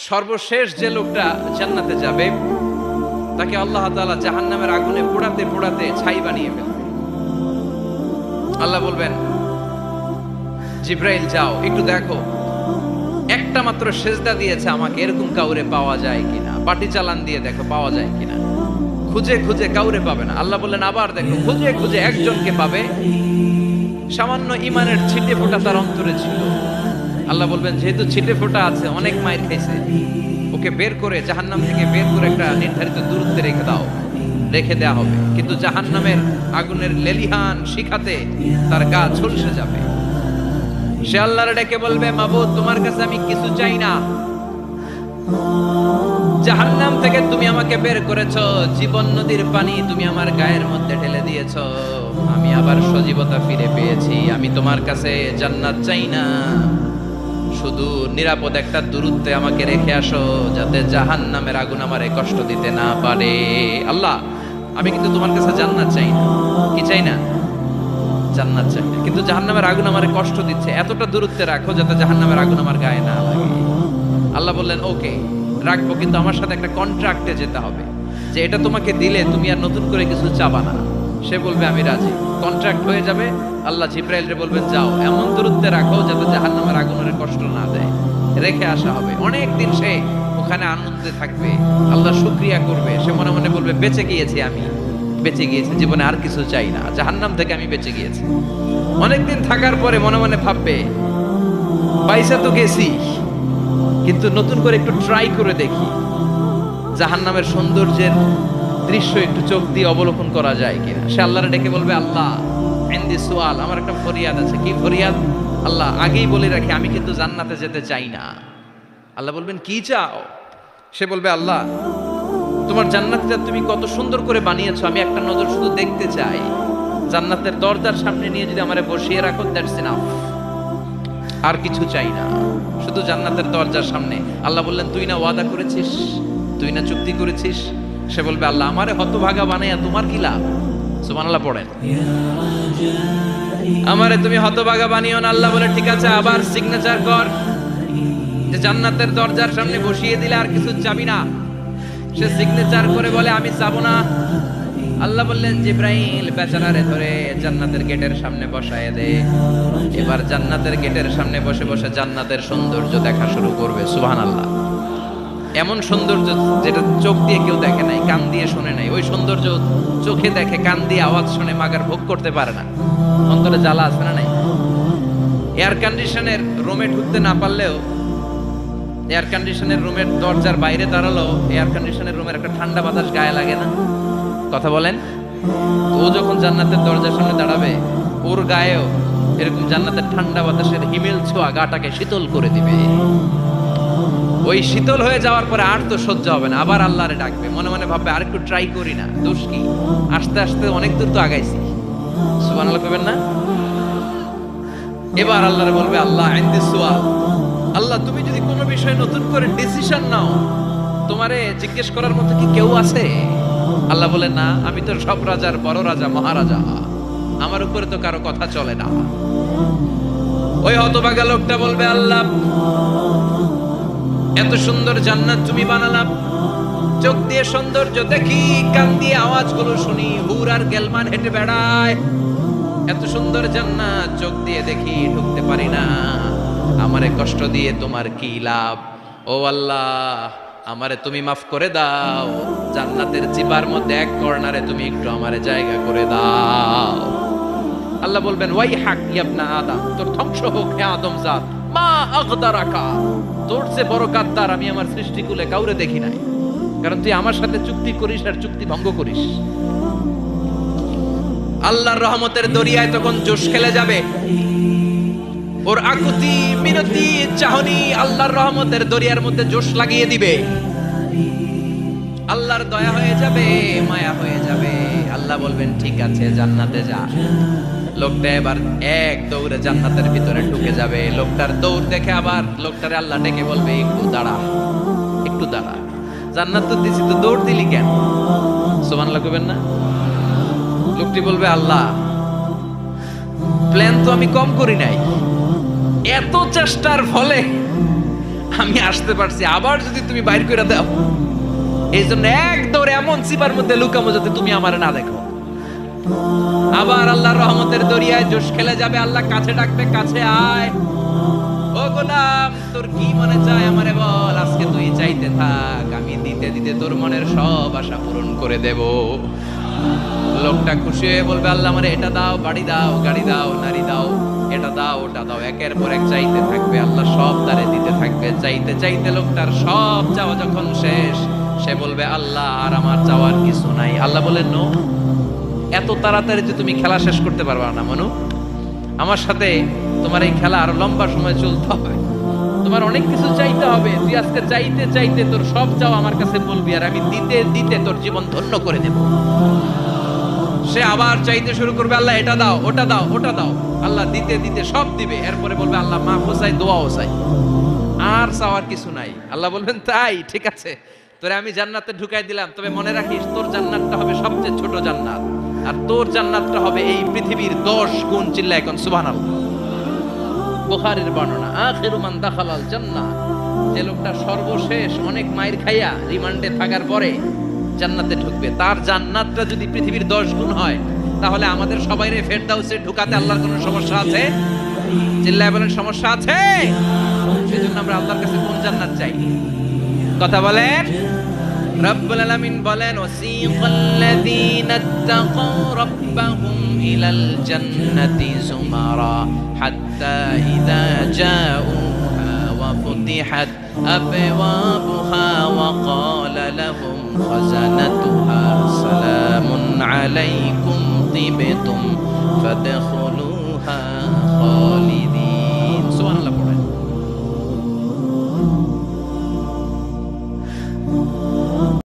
সর্বশেষ যে লোকটা জান্নাতে যাবে তাকে আল্লাহ তাআলা জাহান্নামের আগুনে পোড়াতে পোড়াতে ছাই বানিয়ে ফেলবে। আল্লাহ বলবেন, জিব্রাইল যাও একটু দেখো, একটা মাত্র সেজদা দিয়েছে আমাকে, এরকম কাউরে পাওয়া যায় কিনা, বাটি চালান দিয়ে দেখো পাওয়া যায় কিনা। খুঁজে খুঁজে কাউরে পাবে না। আল্লাহ বললেন আবার দেখো, খুঁজে খুঁজে একজনকে পাবে, সামান্য ইমানের ছিটে ফোঁটা তার অন্তরে ছিল। আল্লাহ বলবেন যেহেতু ছিটে ফোঁটা আছে, অনেক মায়ের খাইছে, ওকে বের করে জাহান্নাম থেকে বের করে একটা নির্ধারিত দূরত্বে রেখে দাও, রেখে দেয়া হবে। কিন্তু জাহান্নামের আগুনের লেলিহান শিখাতে তার গা ঝলসে যাবে। সে আল্লাহর ডেকে বলবে, মাবুদ তোমার কাছে আমি কিছু চাই না, জাহান্নাম থেকে তুমি আমাকে বের করেছো, জীবন নদীর পানি তুমি আমার গায়ের মধ্যে ঢেলে দিয়েছো, আমি আবার সজীবতা ফিরে পেয়েছি, আমি তোমার কাছে জান্নাত চাই না, শুধু নিরাপদ একটা দূরত্বে আমাকে রেখে আসো যাতে জাহান্নামের আগুন আমারে কষ্ট দিতে না পারে। আল্লাহ আমি কিন্তু তোমার কাছে জান্নাত চাই না। কি চাই না? জান্নাত চাই না, কিন্তু জাহান্নামের আগুন আমারে কষ্ট দিচ্ছে, এতটা দূরত্বে রাখো যাতে জাহান্নামের আগুন আমার গায়ে না লাগে। আল্লাহ বললেন ওকে রাখবো, কিন্তু আমার সাথে একটা কন্ট্রাক্টে যেতে হবে যে এটা তোমাকে দিলে তুমি আর নতুন করে কিছু চাবা না। সে বলবে আমি রাজি, কন্ট্রাক্ট হয়ে যাবে। আল্লাহ জিব্রাইলকে বলবেন যাও এমন দূরত্বে রাখো যাতে জাহান্নামের আগুনের কষ্ট না দেয়, রেখে আসা হবে। অনেক দিন সে ওখানে আনন্দে থাকবে, আল্লাহ শুকরিয়া করবে, সে মনে মনে বলবে বেঁচে গিয়েছি, আমি বেঁচে গিয়েছি, জীবনে আর কিছু চাই না, জাহান্নাম থেকে আমি বেঁচে গিয়েছি। অনেকদিন থাকার পরে মনে মনে ভাববে পয়সা তো গেছি, কিন্তু নতুন করে একটু ট্রাই করে দেখি জাহান্নামের সৌন্দর্যের দৃশ্য একটু চোখ দিয়ে অবলোকন করা যায় কিনা। সে আল্লাহরে ডেকে বলবে আল্লাহ ইনদি সুআল, আমার একটা ফরিয়াদ আছে। কি ফরিয়াদ? আল্লাহ আগেই বলে রাখি আমি কিন্তু জান্নাতে যেতে চাই না। আল্লাহ বলবেন কি চাও? সে বলবে আল্লাহ তোমার জান্নাতটা তুমি কত সুন্দর করে বানিয়েছো, আমি একটা নজর শুধু দেখতে চাই। জান্নাতের দরজার সামনে নিয়ে যদি আমারে বসিয়ে রাখো, দ্যাটস ইনাফ, আর কিছু চাই না, শুধু জান্নাতের দরজার সামনে। আল্লাহ বললেন তুই না ওয়াদা করেছিস, তুই না চুক্তি করেছিস। সে বলবে আল্লাহ আমারে হতভাগা বানাইয়া তোমার কি লাভ? সুবহানাল্লাহ পড়েন, আমারে তুমি হতভাগা বানিও না। আল্লাহ বলে ঠিক আছে, আবার সিগনেচার কর যে জান্নাতের দরজার সামনে বসিয়ে দিলে আর কিছু চাবি না। সে সিগনেচার করে বলে আমি চাবো না। আল্লাহ বললেন জিব্রাইল বেচারারে ধরে জান্নাতের গেটের সামনে বসায় দে। এবার জান্নাতের গেটের সামনে বসে বসে জান্নাতের সৌন্দর্য দেখা শুরু করবে। সুবহানাল্লাহ, এমন সৌন্দর্য যেটা চোখ দিয়ে কেউ দেখে নাই, কান দিয়ে শুনে নাই। ওই সৌন্দর্য চোখে দেখে, কান দিয়ে আওয়াজ শুনে মাগার ভোগ করতে পারে না, অন্তরে জ্বালা আছে না নাই? এয়ার কন্ডিশনের রুমে ঢুকতে না পারলেও, এয়ার কন্ডিশনের রুমের দরজার বাইরে দাঁড়ালো, এয়ার কন্ডিশনের রুমের একটা ঠান্ডা বাতাস গায়ে লাগে না? কথা বলেন। ও যখন জান্নাতের দরজার সামনে দাঁড়াবে, ওর গায়েও এরকম জান্নাতের ঠান্ডা বাতাসের হিমেল ছোঁয়া গাটাকে শীতল করে দিবে। ওই শীতল হয়ে যাওয়ার পরে আর তো সহ্য হবে না, আবার আল্লাহরে ডাকবে, মনে মনে ভাববে আর একটু ট্রাই করি না, দোষ কি, আস্তে আস্তে অনেক দূর তো আগাইছি। সুবহানাল্লাহ কইবেন না? এবার আল্লাহরে বলবে আল্লাহ ইনদি সুআল, আল্লাহ তুমি যদি কোনো বিষয়ে নতুন করে ডিসিশন নাও, তোমারে জিজ্ঞেস করার মতো কি কেউ আছে? আল্লাহ বলে না, আমি তো সব রাজার বড় রাজা, মহারাজা, আমার উপরে তো কারো কথা চলে না। ওই হতভাগা লোকটা বলবে আল্লাহ এত সুন্দর জান্নাত তুমি বানালাম, চোখ দিয়ে সৌন্দর্য দেখি, কান দিয়ে আওয়াজগুলো শুনি, হুর আর গেলমান হেঁটে বেড়ায়, এত সুন্দর জান্নাত চোখ দিয়ে দেখি, ঢুকতে পারি না, আমারে কষ্ট দিয়ে তোমার কি লাভ? ও আল্লাহ আমারে তুমি মাফ করে দাও, জান্নাতের জিবার মধ্যে এক কর্নারে তুমি একটু আমারে জায়গা করে দাও। আল্লাহ বলবেন ওয়াই হাক ইবনা আদম, তোর ধ্বংস হোক হে আদম জাত, মা আগদারাকা, তোর চেয়ে বড় গাদ্দার আমি আমার সৃষ্টিকুলে কাউরে দেখি নাই, কারণ তুই আমার সাথে চুক্তি করিস আর চুক্তি ভঙ্গ করিস। আল্লাহর রহমতের দরিয়ায় তখন জোশ খেলে যাবে, ওর আকুতি মিনতি চাহনি আল্লাহর রহমতের দরিয়ার মধ্যে জোশ লাগিয়ে দিবে। আল্লাহর দয়া হয়ে যাবে, মায়া হয়ে যাবে। আল্লাহ বলবেন ঠিক আছে জান্নাতে যা। লোকটা এবার এক দৌড়ে জান্নাতের ভিতরে ঢুকে যাবে। লোকটার দৌড় দেখে আবার লোকটারে আল্লাহ ডেকে বলবে একটু দাঁড়া, একটু দাঁড়া, জান্নাত তো দিছি, তো দৌড় দিলি কেন? সুবহানাল্লাহ কইবেন না? লোকটি বলবে আল্লাহ প্ল্যান তো আমি কম করি নাই, এত চেষ্টার ফলে আমি আসতে পারছি, আবার যদি তুমি বাইর করে দাও, এই জন্য এক দৌড়ে এমন চিপার মধ্যে লুকামো যাতে তুমি আমার না দেখো। আবার আল্লাহর রহমতের দরিয়ায় জোশ খেলে যাবে, আল্লাহ কাছে ডাকবে, কাছে আয় ও গোলাম, তোর কি মনে চায় আমারে বল, আজকে তুই চাইতে থাক, আমি দিতে দিতে তোর মনের সব আশা পূরণ করে দেব। লোকটা খুশি হয়ে বলবে, আল্লাহ আমারে এটা দাও, বাড়ি দাও, গাড়ি দাও, নারী দাও, এটা দাও, ওটা দাও, একের পর এক চাইতে থাকবে, আল্লাহ সব তারে দিতে থাকবে। চাইতে চাইতে লোকটার সব চাওয়া যখন শেষ, সে বলবে, আল্লাহ আর আমার চাওয়ার কিছু নাই। আল্লাহ বলেন, নো, এত তাড়াতাড়ি যে তুমি খেলা শেষ করতে পারবা না মানু, আমার সাথে তোমার এই খেলা আরো লম্বা সময় চলতে হবে, তোমার অনেক কিছু চাইতে হবে। তুই আজকে চাইতে চাইতে তোর সব চাও আমার কাছে বলবি, আর আমি দিতে দিতে তোর জীবন ধন্য করে দেব। সে আবার চাইতে শুরু করবে, আল্লাহ এটা দাও, ওটা দাও, ওটা দাও, আল্লাহ দিতে দিতে সব দিবে। এরপরে বলবে, আল্লাহ মাফও চাই, দোয়াও চাই, আর চাওয়ার কিছু নাই। আল্লাহ বলবেন, তাই ঠিক আছে, তোরে আমি জান্নাতে ঢুকাই দিলাম, তবে মনে রাখিস তোর জান্নাতটা হবে সবচেয়ে ছোট জান্নাত, আর তোর জান্নাতটা হবে এই পৃথিবীর 10 গুণ। চিল্লা এখন সুবহানাল্লাহ। বুখারীর বর্ণনা, আখিরু মান দাখালাল জান্নাহ, যে লোকটা সর্বশেষ অনেক মাইর খাইয়া রিমান্ডে থাকার পরে জান্নাতে ঢুকবে, তার জান্নাতটা যদি পৃথিবীর 10 গুণ হয়, তাহলে আমাদের সবাইরে ফেরদাউসে ঢুকাতে আল্লাহর কোনো সমস্যা আছে? চিল্লায় বলেন, সমস্যা আছে? সেজন্য আমরা আল্লাহর কাছে কোন জান্নাত চাই? কথা বলেন। রব্বুল আলামিন বলেন, ওয়াসিকাল্লাযীনা ইত্তাকাউ রাব্বাহুম ইলাল জান্নাতি যুমারা হাত্তা ইযা জাউহা ওয়া ফুতিহাত আবওয়াবুহা ওয়া ক্বালা লাহুম খাযানাতুহা সালামুন আলাইকুম তিবতুম ফাদখুলুহা খালিদিন। সুবহানাল্লাহ পড়েন।